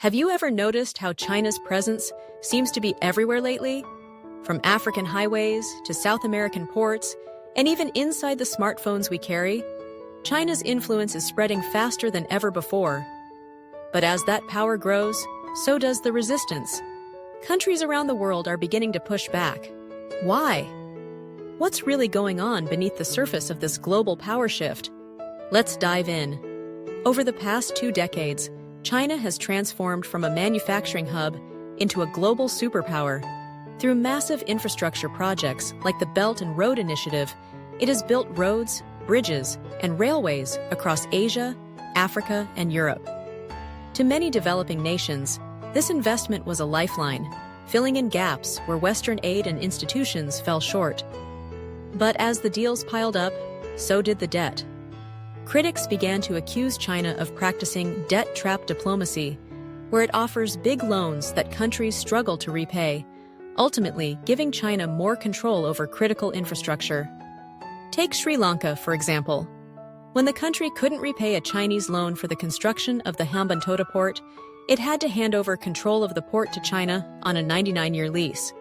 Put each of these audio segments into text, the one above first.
Have you ever noticed how China's presence seems to be everywhere lately? From African highways to South American ports, and even inside the smartphones we carry, China's influence is spreading faster than ever before. But as that power grows, so does the resistance. Countries around the world are beginning to push back. Why? What's really going on beneath the surface of this global power shift? Let's dive in. Over the past 2 decades, China has transformed from a manufacturing hub into a global superpower. Through massive infrastructure projects like the Belt and Road Initiative, it has built roads, bridges, and railways across Asia, Africa, and Europe. To many developing nations, this investment was a lifeline, filling in gaps where Western aid and institutions fell short. But as the deals piled up, so did the debt. Critics began to accuse China of practicing debt trap diplomacy, where it offers big loans that countries struggle to repay, ultimately giving China more control over critical infrastructure. Take Sri Lanka, for example. When the country couldn't repay a Chinese loan for the construction of the Hambantota port, it had to hand over control of the port to China on a 99-year lease.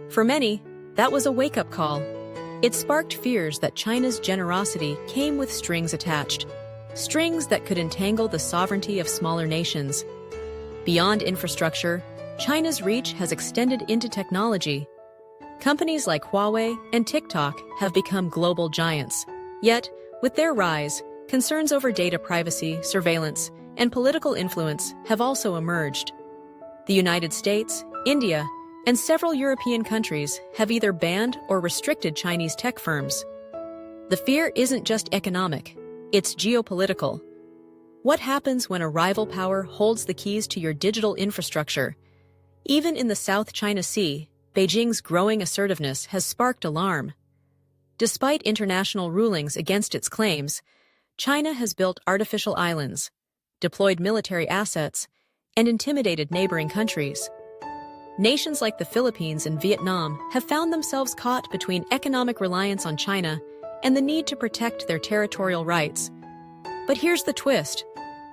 For many, that was a wake-up call. It sparked fears that China's generosity came with strings attached, strings that could entangle the sovereignty of smaller nations. Beyond infrastructure, China's reach has extended into technology. Companies like Huawei and TikTok have become global giants. Yet, with their rise, concerns over data privacy, surveillance, and political influence have also emerged. The United States, India, and several European countries have either banned or restricted Chinese tech firms. The fear isn't just economic, it's geopolitical. What happens when a rival power holds the keys to your digital infrastructure? Even in the South China Sea, Beijing's growing assertiveness has sparked alarm. Despite international rulings against its claims, China has built artificial islands, deployed military assets, and intimidated neighboring countries. Nations like the Philippines and Vietnam have found themselves caught between economic reliance on China and the need to protect their territorial rights. But here's the twist.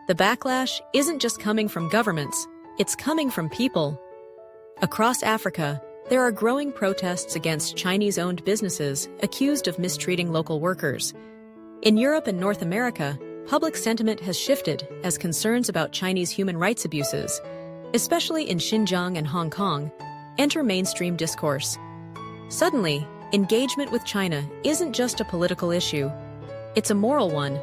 The backlash isn't just coming from governments, it's coming from people. Across Africa, there are growing protests against Chinese-owned businesses accused of mistreating local workers. In Europe and North America, public sentiment has shifted as concerns about Chinese human rights abuses, especially in Xinjiang and Hong Kong, enter mainstream discourse. Suddenly, engagement with China isn't just a political issue, it's a moral one.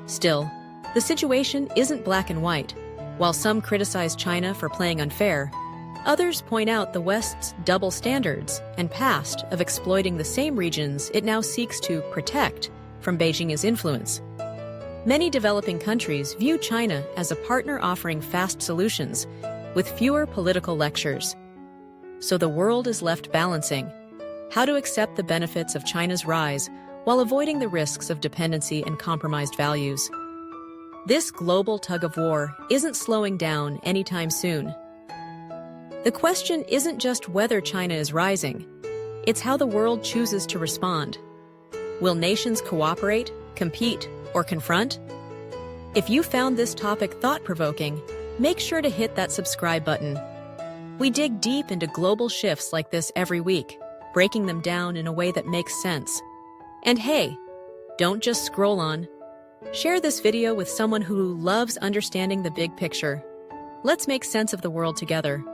Still, the situation isn't black and white. While some criticize China for playing unfair, others point out the West's double standards and past of exploiting the same regions it now seeks to protect from Beijing's influence. Many developing countries view China as a partner offering fast solutions, with fewer political lectures. So the world is left balancing how to accept the benefits of China's rise while avoiding the risks of dependency and compromised values. This global tug-of-war isn't slowing down anytime soon. The question isn't just whether China is rising, it's how the world chooses to respond. Will nations cooperate, compete, or confront? If you found this topic thought-provoking, make sure to hit that subscribe button. We dig deep into global shifts like this every week, breaking them down in a way that makes sense. And hey, don't just scroll on. Share this video with someone who loves understanding the big picture. Let's make sense of the world together.